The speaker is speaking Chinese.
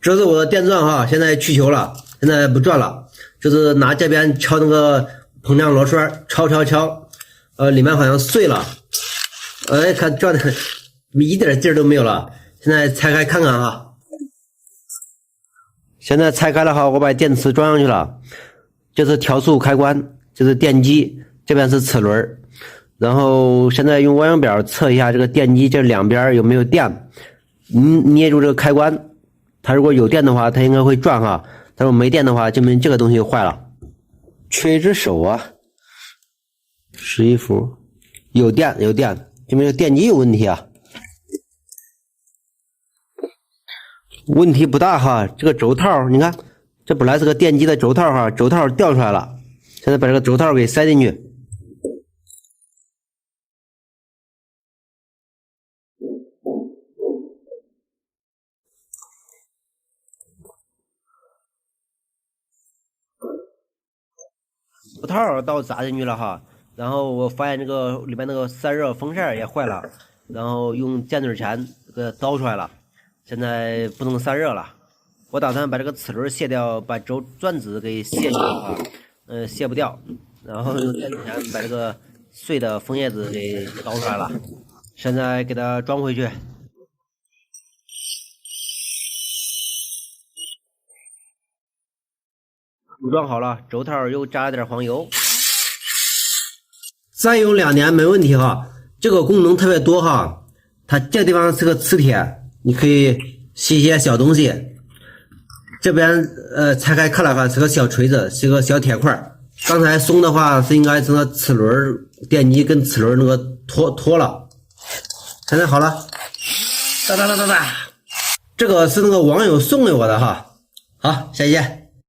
这是我的电钻哈，现在去球了，现在不转了，就是拿这边敲那个膨胀螺栓，敲，里面好像碎了，看转的一点劲儿都没有了。现在拆开看看哈，现在拆开了哈，我把电池装上去了，这是调速开关，这是电机，这边是齿轮，然后现在用望远表测一下这个电机这两边有没有电，捏住这个开关。它如果有电的话，它应该会转哈；但是没电的话，证明这个东西坏了。缺一只手啊，11伏，有电，证明这电机有问题啊。问题不大哈，这个轴套你看，这本来是个电机的轴套哈，轴套掉出来了，现在把这个轴套给塞进去。轴套倒扎进去了哈，然后我发现这个里面那个散热风扇也坏了，然后用剑嘴钳给它凿出来了，现在不能散热了。我打算把这个齿轮卸掉，把转子给卸掉啊，卸不掉，然后用剑嘴钳把这个碎的枫叶子给凿出来了，现在给它装回去。组装好了，轴套又加了点黄油，再用2年没问题哈。这个功能特别多哈，它这个地方是个磁铁，你可以吸一些小东西。这边拆开看了看，是个小锤子，是个小铁块。刚才松的话是应该是那齿轮电机跟齿轮那个脱了。现在好了，哒，这个是那个网友送给我的哈。好，下期见。